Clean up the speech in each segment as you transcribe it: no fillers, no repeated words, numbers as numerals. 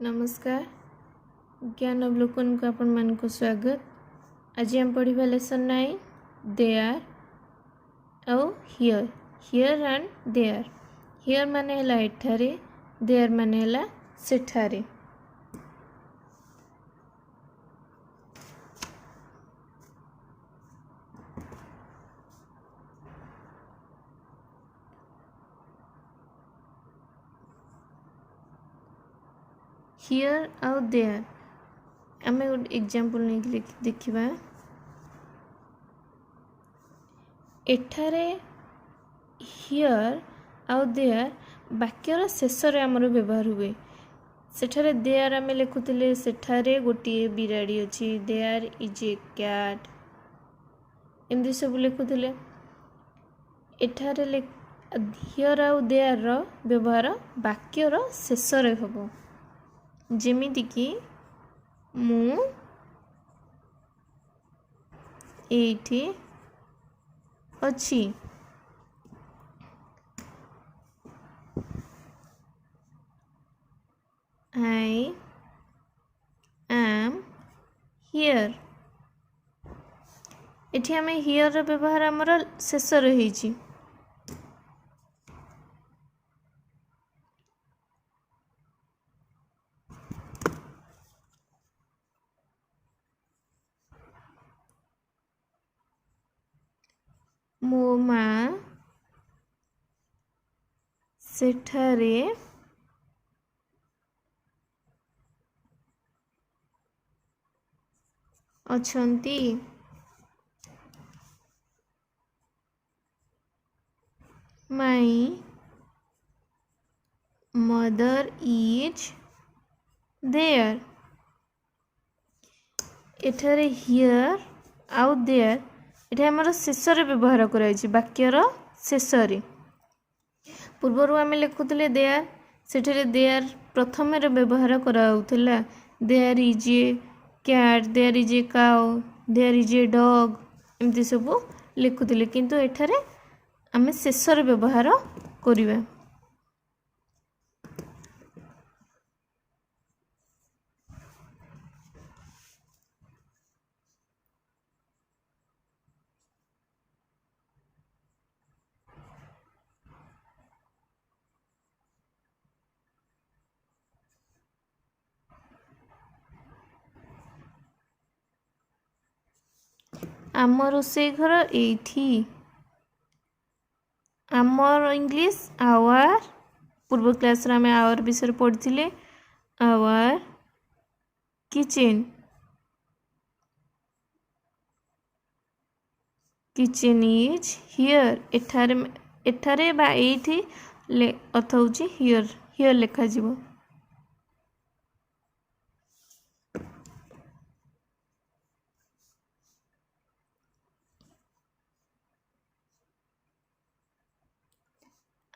नमस्कार। ज्ञान अवलोकन को आपण मान को स्वागत। आज हम पढ़िबा लेसन 9 देयर और here. Here and there. Here माने हला एठारे, देयर माने हला सेठारे। हियर और देयर आमे एक एग्जांपल नहीं देखिबा। एठारे हियर आउ देयर वाक्यर शेष रे हमर व्यवहार हुए। सेठारे देयर आमे लिखुतिले सेठारे गोटिए बिराड़ी अछि, देयर इज ए कैट, एमदी सब लिखुतिले। एठारे हियर आउ देयर रो व्यवहार वाक्यर शेष रे हबो। जेमिति कि मु एठी अछि, I am here। एठी हमें हियर रो व्यवहार हमर शेष रे हिची। मो माँ सेठारे अछंती। My mother is there। एठारे हियर आउ देयर एठा हमर शेष रे व्यवहार कराइछि, वाक्यर शेष रे। पूर्वरु आमे लिखुतले देयर, सेठरे देयर प्रथम रे व्यवहार कराउतला। There is a cat, there is a cow, there is a dog, एमती सब लिखुतले। किंतु एठारे आमे शेष रे व्यवहार करिबा। आम रोषेई घर एठी। आमर इंग्लिश आवर। पूर्व क्लास रे आमे आवर विषय पढ़िथिले। Our kitchen, kitchen is here. एठारे बा एठी अर्थ होची हियर, हियर लिखा जीवो।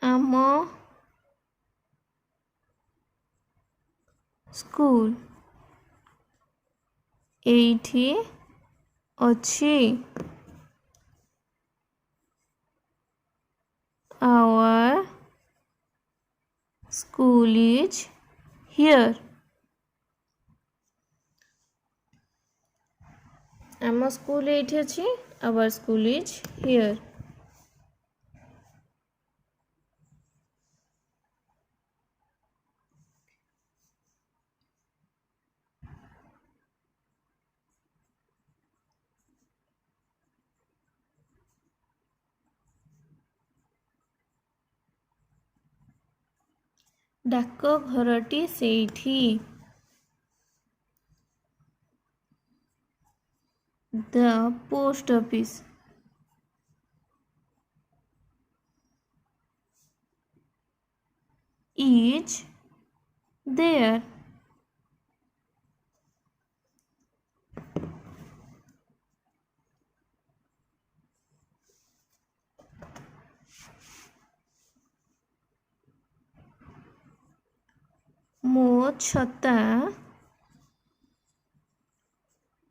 आम स्कूल एठी अछि। Our school is here। आम स्कूल एठी अछि। Our school is here। डाक घरटी सेठी। The post office is there। मो छता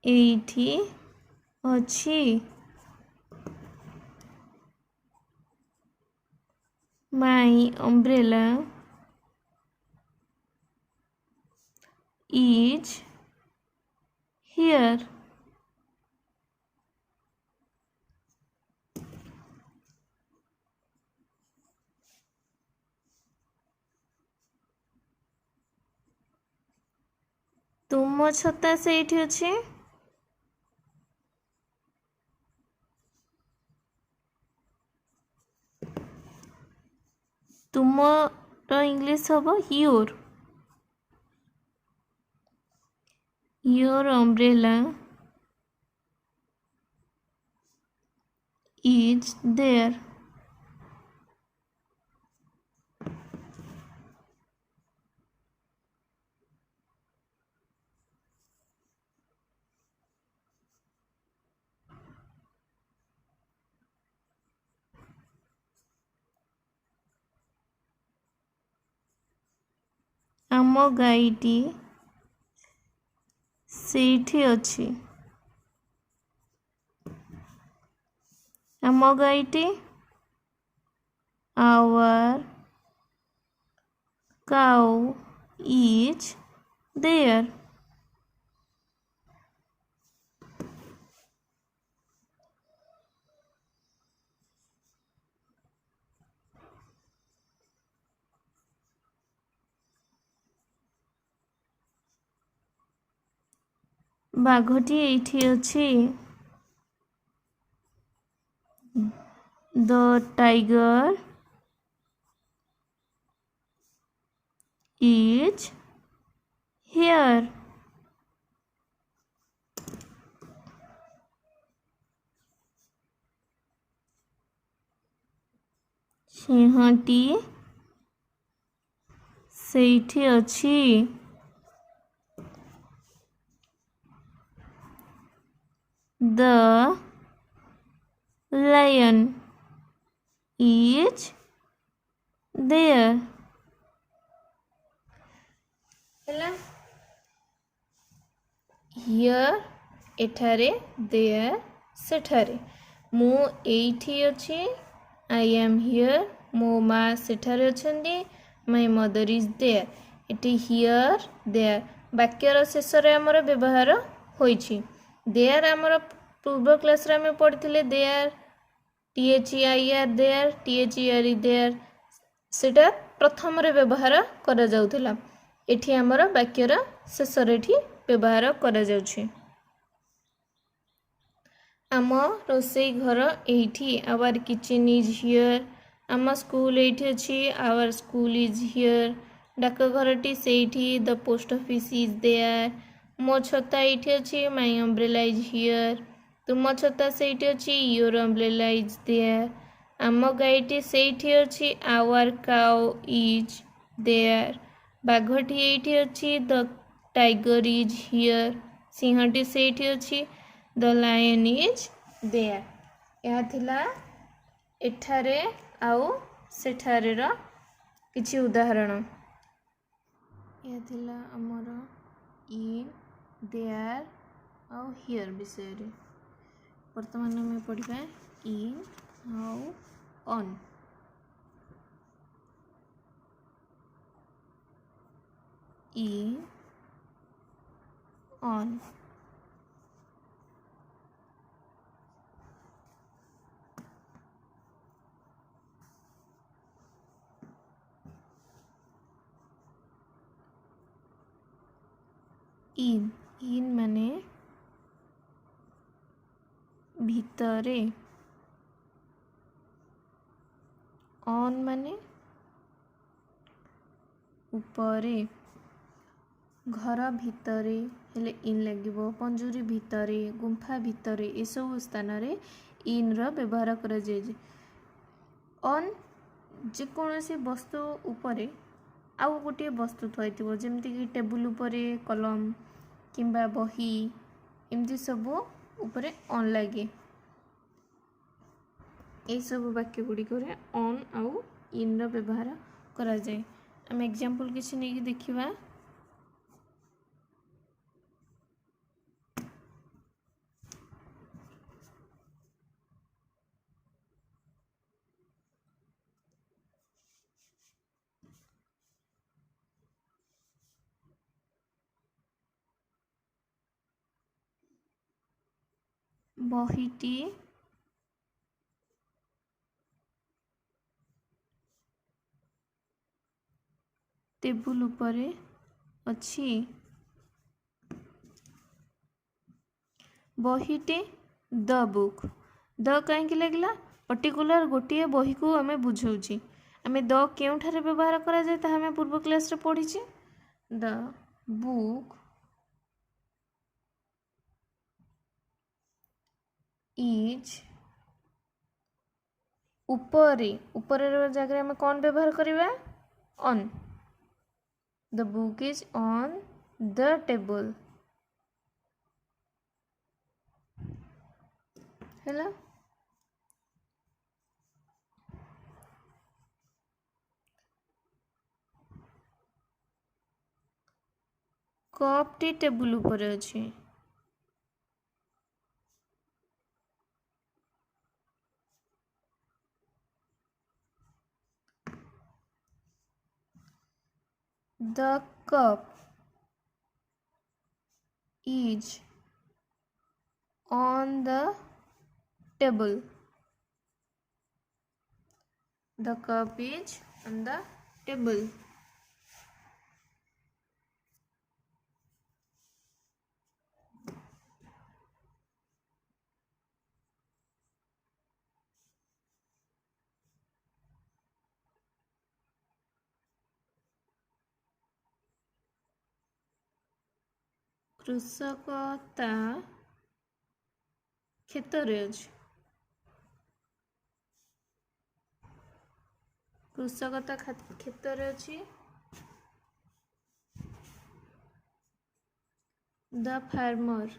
एठी अछि। My umbrella is here. ତୁମ ଛତା ସେଇଠି ଅଛି। ତୁମର ଇଂଲିଶ ହବ your. Your umbrella is there. ଆମ ଗାଈଟି ସେଇଠି ଅଛି। ଆମ ଗାଈଟି our cow is there. ବାଘଟି ଏଇଠି ଅଛି। The tiger is here. ସିଂହଟି ସେଇଠି ଅଛି। The lion is there. ହେଲା here ଏଠାରେ there ସେଠାରେ। ମୁଁ ଏଇଠି ଅଛି I am here। ମୋ ମା ସେଠାରେ ଅଛନ୍ତି my mother is there। ଏଠି here there ବାକ୍ୟର ଶେଷରେ ଆମର ବ୍ୟବହାର ହୋଇଛି। there ଆମର ପୂର୍ବ କ୍ଲାସରେ ଆମେ ପଢ଼ିଥିଲେ there THEIR there THERE there ସେଟା ପ୍ରଥମରେ ବ୍ୟବହାର କରାଯାଉଥିଲା। ଏଠି ଆମର ବାକ୍ୟର ଶେଷରେ ଏଠି ବ୍ୟବହାର କରାଯାଉଛି। ଆମ ରୋଷେଇ ଘର ଏଇଠି our kitchen is here। ଆମ ସ୍କୁଲ ଏଇଠି ଅଛି our school is here। ଡାକଘରଟି ସେଇଠି the post office is there। ମୋ ଛତା ଏଇଠି ଅଛି my umbrella is here। ତୁମ ଛତା ସେଇଠି ଅଛି your umbrella is there। ଆମ ଗାଈଟି ସେଇଠି ଅଛି our cow is there। ବାଘଟି ଏଇଠି ଅଛି the tiger is here। ସିଂହଟି ସେଇଠି ଅଛି the lion is there। ଏହା ଥିଲା ଏଠାରେ ଆଉ ସେଠାରେର କିଛି ଉଦାହରଣ। ଏହା ଥିଲା ଆମର in there ଆଉ here ବିଷୟରେ। ବର୍ତ୍ତମାନ ଆମେ ପଢ଼ିବା in ଆଉ on। in on in ମାନେ ଭିତରେ on ମାନେ ଉପରେ ଘର ଭିତରେ ହେଲେ in ଲାଗିବ ପଞ୍ଜୁରୀ ଭିତରେ ଗୁମ୍ଫା ଭିତରେ ଏସବୁ ସ୍ଥାନରେ inର ବ୍ୟବହାର କରାଯାଏ। on ଯେକୌଣସି ବସ୍ତୁ ଉପରେ ଆଉ ଗୋଟିଏ ବସ୍ତୁ ଥୁଆଇଥିବ ଯେମିତିକି ଟେବୁଲ ଉପରେ କଲମ କିମ୍ବା ବହି ଏମିତି ସବୁ ଉପରେ on ଲାଗେ। ଏସବୁ ବାକ୍ୟ ଗୁଡ଼ିକରେ on ଆଉ inର ବ୍ୟବହାର କରାଯାଏ। ଆମେ ଏକ୍ଜାମ୍ପଲ୍ କିଛି ନେଇକି ଦେଖିବା। ବହିଟି ଟେବୁଲ ଉପରେ ଅଛି। ବହିଟି ଦ ବୁକ୍। ଦ କାହିଁକି ଲାଗିଲା? ପର୍ଟିକୁଲାର ଗୋଟିଏ ବହିକୁ ଆମେ ବୁଝାଉଛି। ଆମେ ଦ କେଉଁଠାରେ ବ୍ୟବହାର କରାଯାଏ ତାହା ଆମେ ପୂର୍ବ କ୍ଲାସରେ ପଢ଼ିଛେ। ଦ ବୁକ୍ ଇଜ୍ ଉପରେ ଜାଗାରେ ଆମେ କ'ଣ ବ୍ୟବହାର କରିବା? On. The book is on the table. ହେଲା। କପ୍ଟି ଟେବୁଲ ଉପରେ ଅଛି। The cup is on the table. The cup is on the table. କୃଷକ ତା କ୍ଷେତରେ ଅଛି। କୃଷକ ତା କ୍ଷେତରେ ଅଛି। The farmer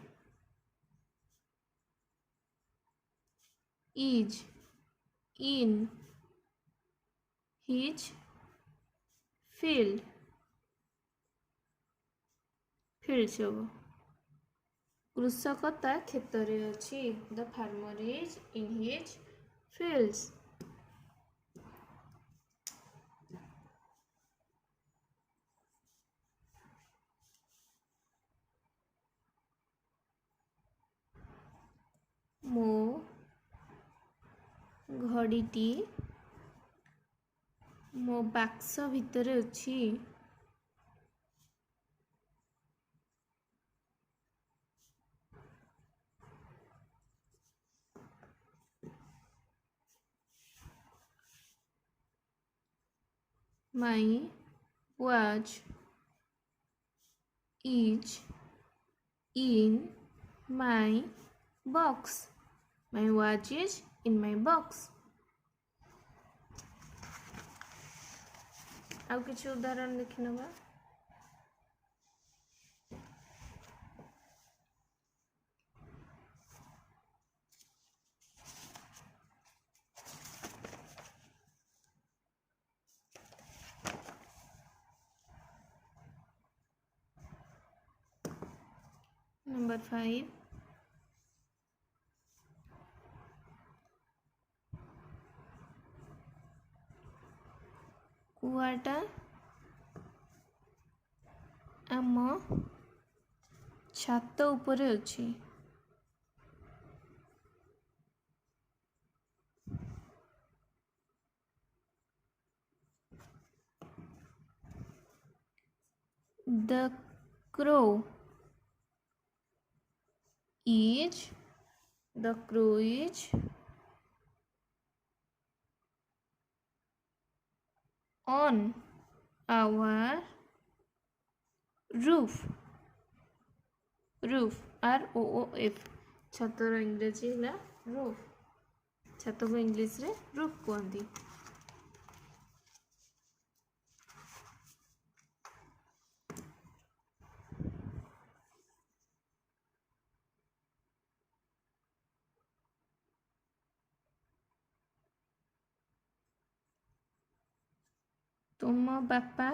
is in his field. ସବୁ କୃଷକ ତା କ୍ଷେତରେ ଅଛି। The farmer is in his fields. ମୋ ଘଡ଼ିଟି ମୋ ବାକ୍ସ ଭିତରେ ଅଛି। My watch is in my box. My watch is in my box. ଆଉ କିଛି ଉଦାହରଣ ଦେଖିନେବା। Number 5. କୁଆଟା ଆମ ଛାତ ଉପରେ ଅଛି। The crow is on our roof. ROOF। ଛାତର ଇଂରାଜୀ ହେଲା roof। ଛାତକୁ ଇଂଲିଶରେ roof କୁହନ୍ତି। ତୁମ ବାପା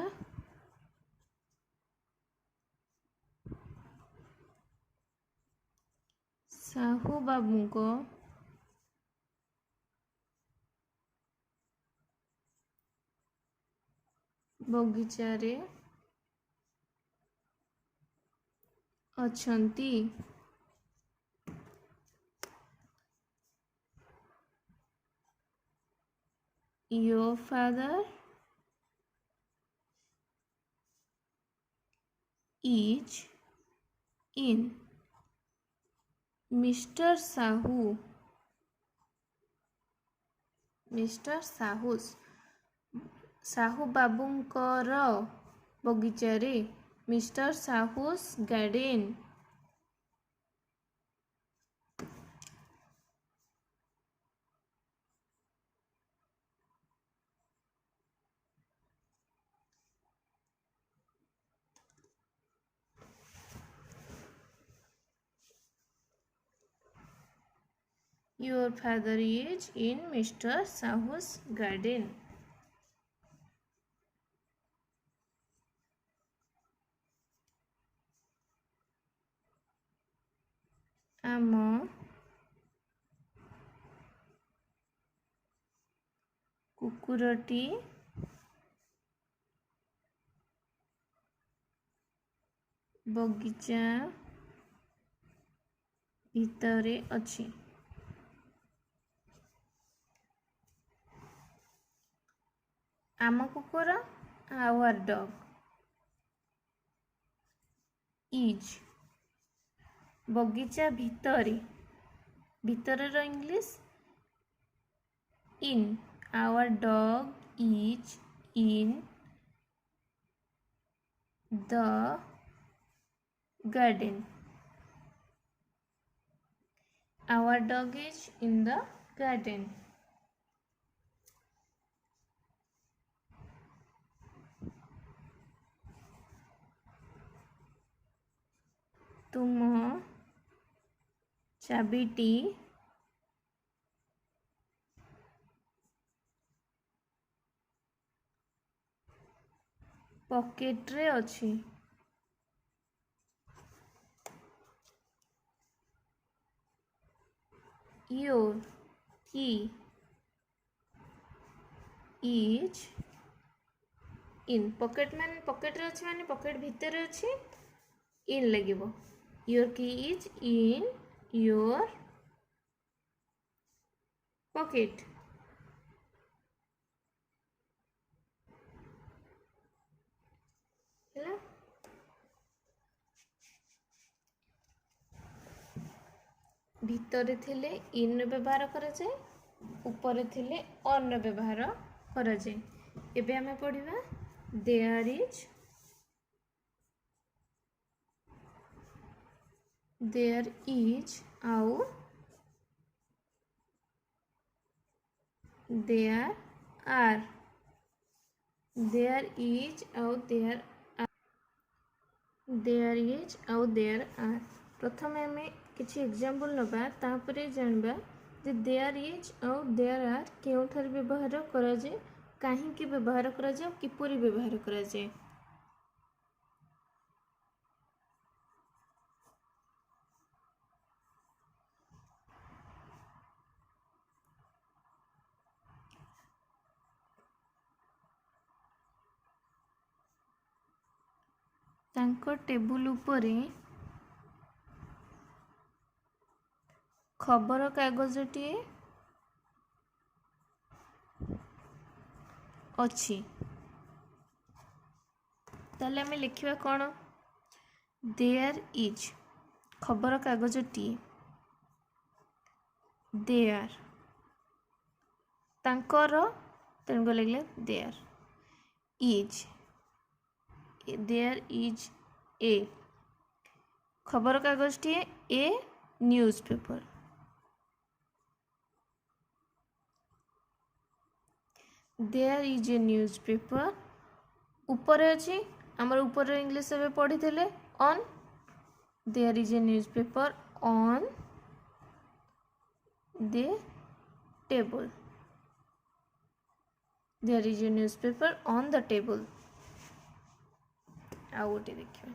ସାହୁ ବାବୁଙ୍କ ବଗିଚାରେ ଅଛନ୍ତି। your father is in Mr. Sahu ବାବୁଙ୍କର ବଗିଚାରେ mister ସାହୁ's garden. Your father is in Mr. Sahu's garden. ଆମ କୁକୁରଟି ବଗିଚା ଭିତରେ ଅଛି। ଆମ କୁକୁର our dog is ବଗିଚା ଭିତରର English in. Our dog is in the garden. Our dog is in the garden. ତୁମ ଚାବିଟି ପକେଟରେ ଅଛି। Your key is in. Pocket ମାନେ ପକେଟରେ ଅଛି ମାନେ ପକେଟ ଭିତରେ ଅଛି in ଲାଗିବ। Your key is in your pocket. ହେଲା ଭିତରେ ଥିଲେ in ବ୍ୟବହାର କରାଯାଏ, ଉପରେ ଥିଲେ on ବ୍ୟବହାର କରାଯାଏ। ଏବେ ଆମେ ପଢ଼ିବା there is ଆଉ there are. There is ଆଉ there are। ପ୍ରଥମେ ଆମେ କିଛି ଏକ୍ଜାମ୍ପଲ୍ ନେବା, ତାପରେ ଜାଣିବା ଯେ there is ଆଉ there are କେଉଁଠାରେ ବ୍ୟବହାର କରାଯାଏ, କାହିଁକି ବ୍ୟବହାର କରାଯାଏ ଆଉ କିପରି ବ୍ୟବହାର କରାଯାଏ। ତାଙ୍କ ଟେବୁଲ ଉପରେ ଖବରକାଗଜଟିଏ ଅଛି। ତାହେଲେ ଆମେ ଲେଖିବା କ'ଣ? there is ଖବରକାଗଜଟିଏ, there ତାଙ୍କର ତେଣୁ ଲାଗିଲା there is a ଖବରକାଗଜଟିଏ a newspaper। there is a newspaper ଉପରେ ଅଛି, ଆମର ଉପରେ ଇଂଲିଶ ଏବେ ପଢ଼ିଥିଲେ on। there is a newspaper on the table। there is a newspaper on the table। ଆଉ ଗୋଟେ ଦେଖିବା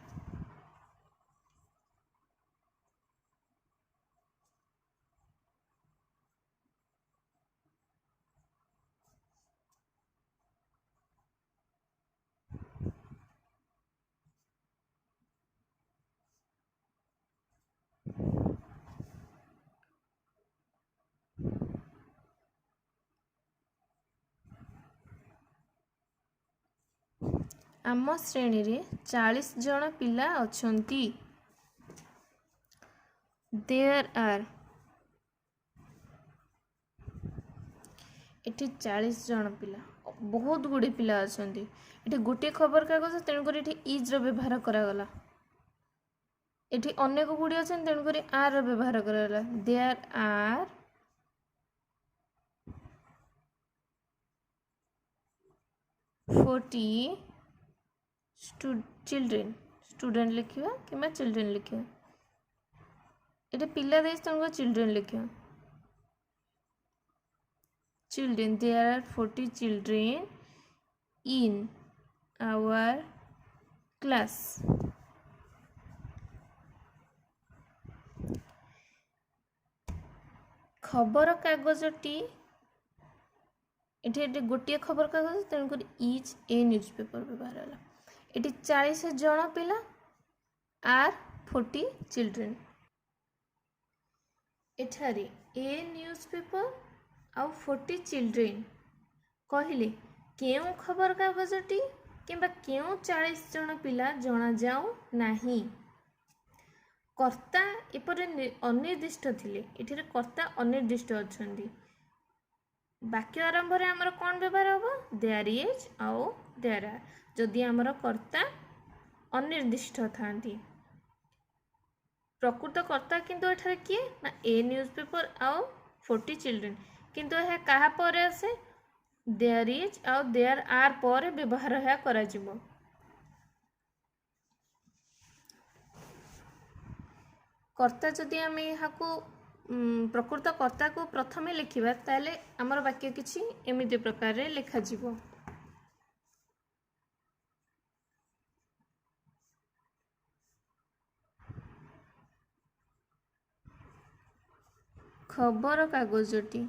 आम श्रेणी रे 40 जन पिला अछंती। देयर आर एठी 40 जन पिला बहुत गुड़े पिला अछंती। एठी गोटे खबर कागज तेणुक एठी इज रो व्यवहार करागला। एठी अनेक गुड़ी अच्छे तेणुक आर रो व्यवहार करागला। देयर आर 40 चिल्ड्रेन स्टूडेंट लिखा कि चिल्ड्रेन लिखा। ये पिला देश तेणुक चिल्ड्रेन लिखा। Children there are 40 children in our class. खबर कागजटी ये गोटे खबर कागज तेणुक इज ए न्यूज पेपर व्यवहार है। ये 40 जन पिला आर 40 चिल्ड्रेन। एठारे ए न्यूज पेपर आउ 40 चिल्ड्रेन कहले केउ खबर कागजटी किंबा केउ 40 जन पिला जना जाऊ नाही। कर्ता एपरे अनिर्दिष्ट थिले एठारे कर्ता अनिर्दिष्ट अछंती। वाक्य आरंभ रे हमर कोन व्यवहार होबो देयर इज आउ देयर आर। जदि हमर कर्ता अनिर्दिष्ट थांती प्रकृत कर्ता किंतु एठारे किए ना ए न्यूज पेपर आउ 40 चिल्ड्रेन किंतु यह कहा पर आसे देयर इज आउ देयर आर पर व्यवहार है करा जिवो। कर्ता जदि आम यहाँ प्रकृत कर्ता को प्रथमे लिखा ताले आमर वाक्य किछि एमिति प्रकार रे लिखा जिवो। खबर कागजटी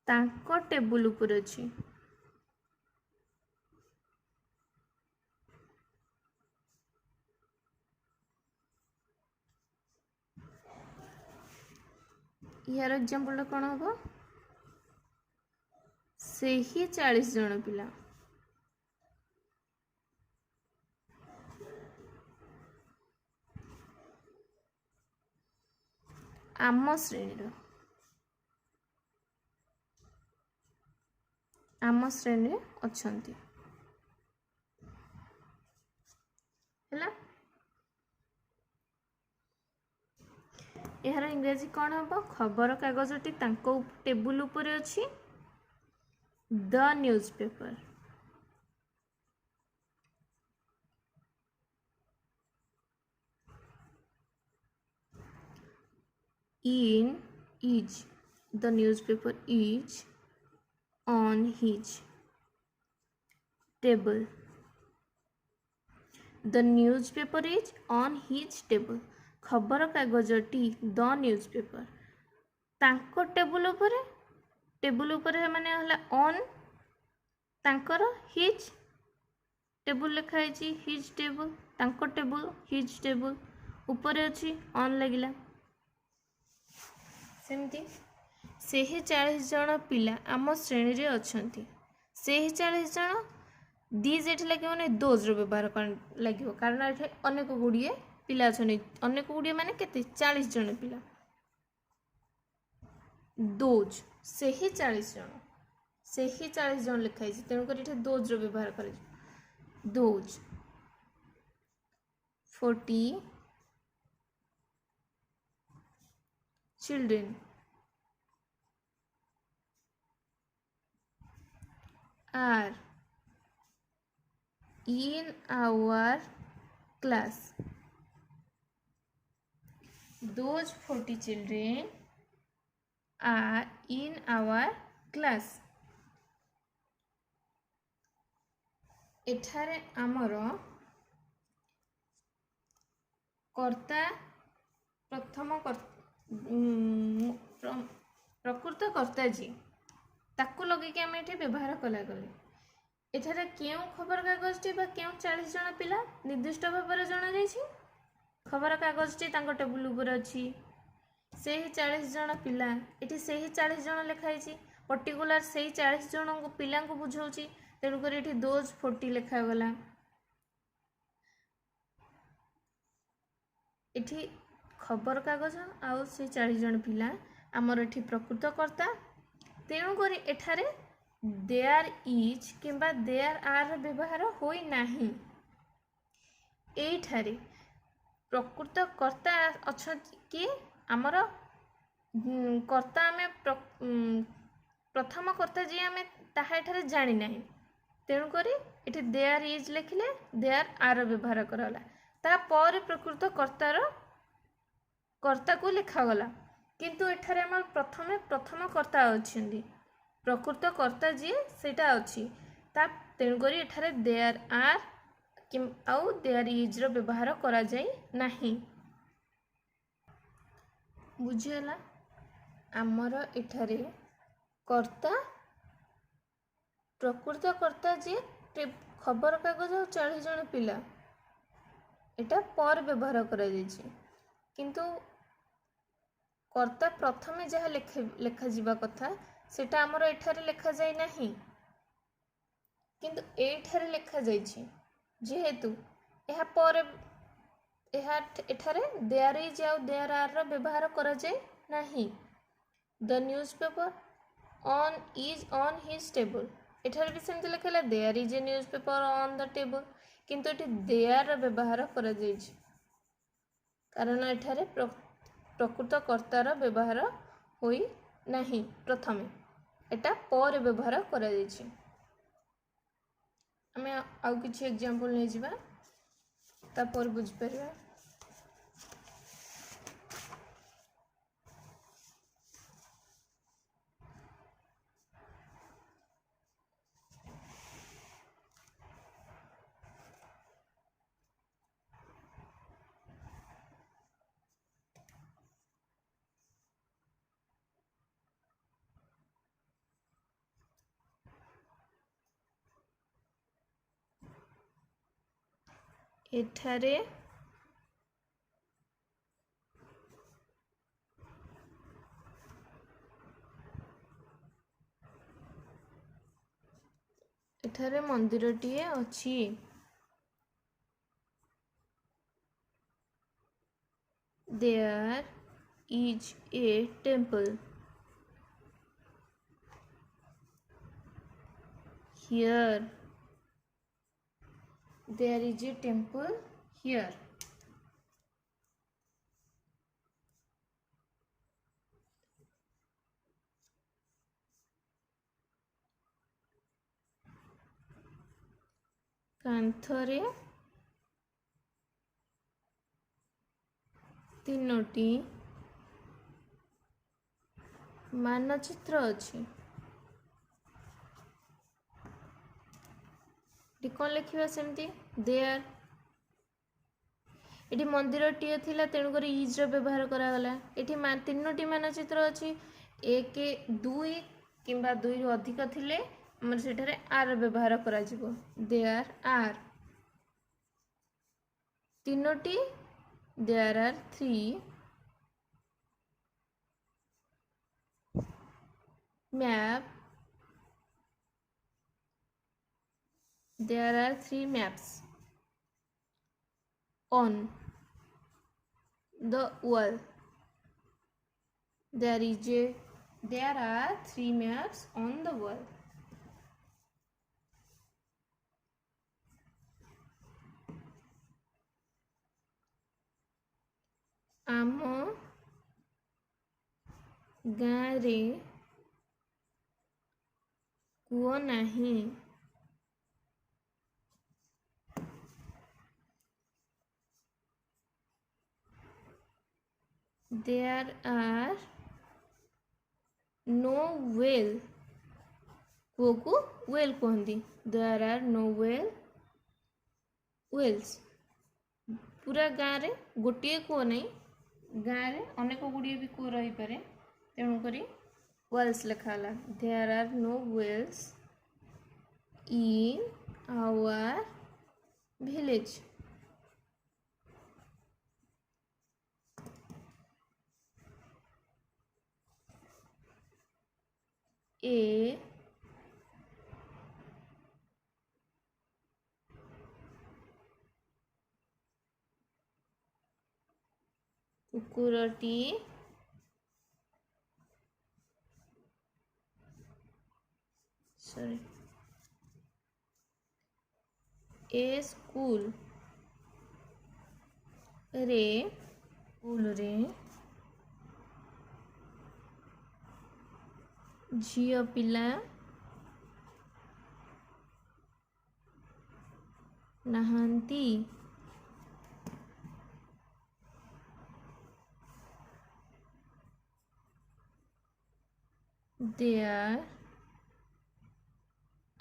तांको टेबुल उपर अछि। यार एग्जांपल कौन हम से ही 40 जन पिला आम श्रेणी अछंती हैला। यार इंग्रजी कौन हम खबर कागजटी तांको टेबुल उपरे अछि the news paper. In is the news paper is on his table। the newspaper is on his table। खबर कागजटी द न्यूज पेपर तांको टेबुल उपरे माने हला ऑन तांकर हिज टेबुल लिखा है हिज टेबुल तांको टेबुल हिज टेबुल उपरे अछि ऑन लगिला। सेमती से ही 40 जन पिला आम श्रेणी रे अछंती। से ही 40 जन दीज एठी लगे माने दोज रो व्यवहार लगे कारण एठी अनेक गुड़िए पिला अछनी। अनेक गुड़िए माने केते 40 जन पिला दोज से ही 40 जन लिखा है तेणु कर एठी दोज रो व्यवहार करे those 40 children are in our class। those 40 children are in our class। एठारे आमर कर्ता प्रथम प्रकृत कर्ता जी ताकू लगे कि आम ये व्यवहार कला गले एठारे क्यों खबर कागजटी क्यों 40 जन पिला निर्दिष्ट भाव में जना जाइछि। खबर कागजटी तांको टेबुल ऊपर अछि से ही 40 जन पिला ये से ही 40 जन लिखाई पर्टिकुलर से ही 40 जन को पिला को बुझाऊँ तेणुक ये दोज 40 लिखागला ये खबर कागज आउ से 40 जन पिला आमर ये प्रकृतकर्ता तेणुक एठारे देयर इज किंबा देयर आर व्यवहार होई नाही एठारे प्रकृतकर्ता अच्छा कि आमर कर्ता आम प्रथम कर्ता जी आम ताहा एठारे जानी नाही तेणुक ये देयर इज लिखिले देयर आर व्यवहार कराला तापर प्रकृत कर्तार कर्ता को लिखागला किंतु एठारे आम प्रथम कर्ता अच्छी प्रकृत कर्ता जी सेटा अच्छी तेणुक एठारे देयर आर कि आउ देयर इज रो व्यवहार करा जाई नाही बुझीगला आमर एठारे कर्ता प्रकृत कर्ता जी खबर कागज 40 जन पिला एटा पर व्यवहार करा जायछि किंतु कर्ता प्रथमे जहाँ लेखा जीवा कथा सेटा आमर एठारे लेखा जाय नाही किंतु एठारे लेखा जायछि जेहेतु यह पर एठारे देयर इज आउ देयर आर रो व्यवहार करा जाय नाही the newspaper on is on his table एठारे भी सेमती लिखला there is a newspaper on the table किंतु एठी देयर व्यवहार करा जायछि कारण एठारे प्रकृत कर्तार व्यवहार होई नाही प्रथमे एटा पर व्यवहार करा जायछि आमे आउ किछि एग्जांपल नै जिबा तापर बुझ परबा एठारे एठारे मंदिरटीए अछि there is a temple here there is a temple here कांथरे तीनोटी मानचित्र अछि कौन लिखा सेमती देयर ये मंदिरटीए थिला तेणुक इज रो व्यवहार करागला ये तीनोटी मानचित्र अच्छी एक दुई किंबा दुई रु अधिक थिले हमर सेठारे आर व्यवहार करा जिवो देयर आर तीनोटी there are 3 map there are 3 maps on the wall there are 3 maps on the wall आम गाँव रे कुओ नहीं there are no well quo को well कहती there are no wells पूरा गाँव रे गोटे कूଅ नहीं गाँव रे अनेक गुड़िए भी कूଅ रही पारे तेणुक wells लिखाला there are no wells in our village ए କୁକୁରଟି ए स्कूल रे झियो पिला नाहांती there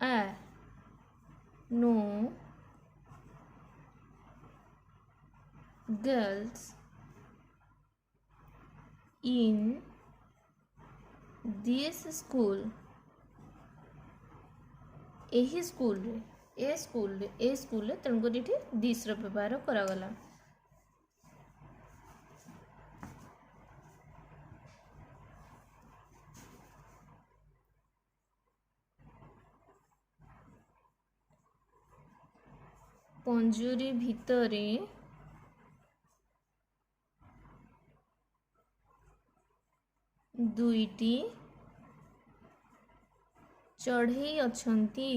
are no girls in this school ଏହି ସ୍କୁଲରେ ଏ ସ୍କୁଲରେ ତେଣୁକରି ଏଠି ଦିସ୍ର ବ୍ୟବହାର କରାଗଲା। ପଞ୍ଜୁରୀ ଭିତରେ ଦୁଇଟି ଚଢ଼େଇ ଅଛନ୍ତି।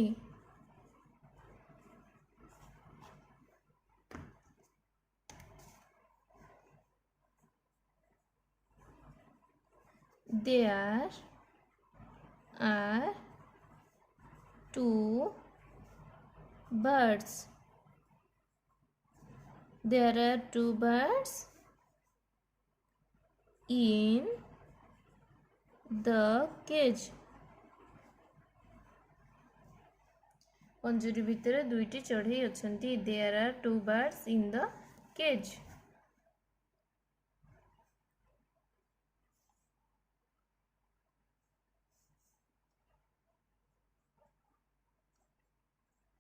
There are two birds. There are two birds in the cage. ପଞ୍ଜୁରୀ ଭିତରେ ଦୁଇଟି ଚଢ଼େଇ ଅଛନ୍ତି। There are two birds in the cage.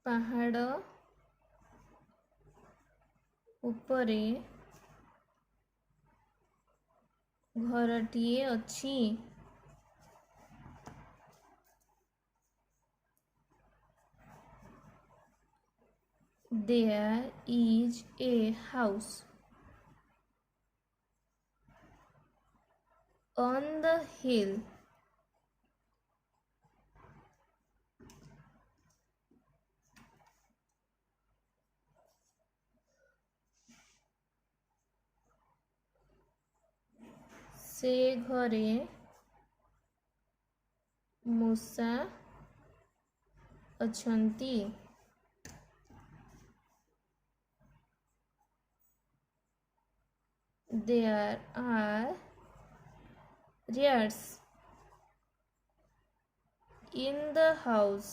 ପାହାଡ଼ ଉପରେ ଘରଟିଏ ଅଛି। There is a house on the hill. ସେ ଘରେ ମୂଷା ଅଛନ୍ତି। There are rats in the house.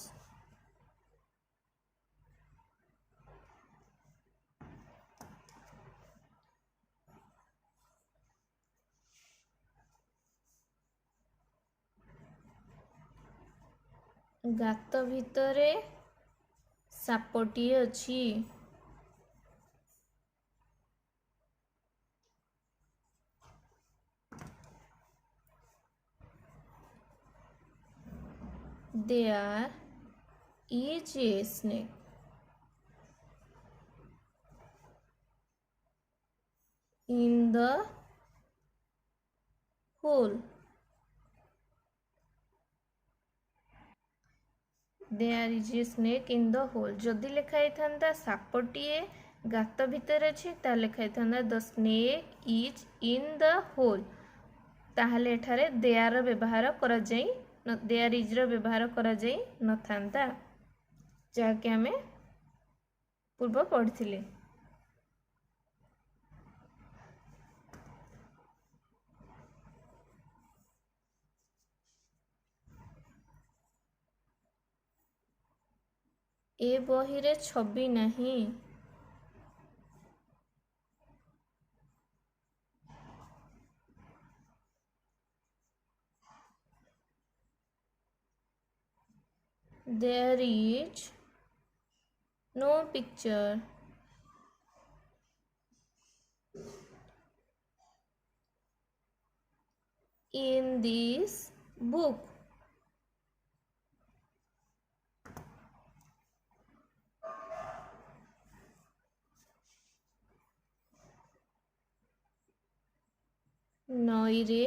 ଗାତ ଭିତରେ ସାପଟିଏ ଅଛି। There is a snake in the hole. There is a snake in the hole. जदि लिखा था सापटिए गात भितर अच्छी लिखा था the snake is in the hole ताहले एठारे देयर व्यवहार करा जाई देयर इज रो व्यवहार करा जाई न थांता जाके हमें पूर्व पढ़िथिले। ए बही रे छवि नहीं। There is no picture in this book. ନଈରେ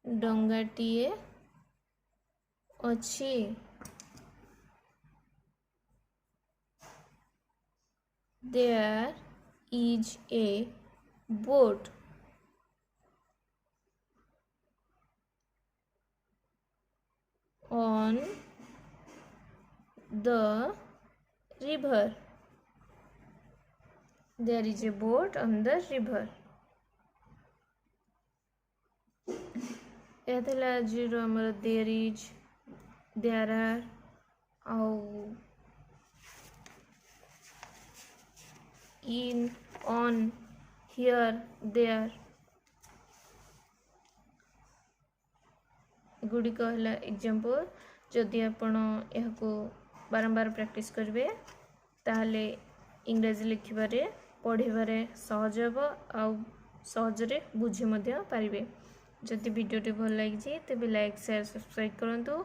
ଡଙ୍ଗାଟିଏ ଅଛି। There is a boat on the river. There is a boat on the river. ଏହା ଥିଲା ଆଜିର ଆମର there is, there are ଆଉ in, on, here, there गुड़िक है एग्जाम्पल। जदि आपण यहाँ बारंबार प्रैक्टिस करेंगे ताहले इंग्रजी लिखिबारे पढ़िबारे सहज हे आउ सहजरे बुझी मध्य पारिबे। जदि वीडियोटी भल लगी तेबे लाइक शेयर सब्सक्राइब करंतु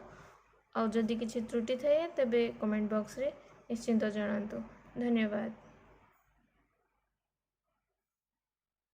आउ जदि किछि त्रुटि थाए तेबे कमेंट बॉक्स रे निश्चिंत जणांतु। धन्यवाद।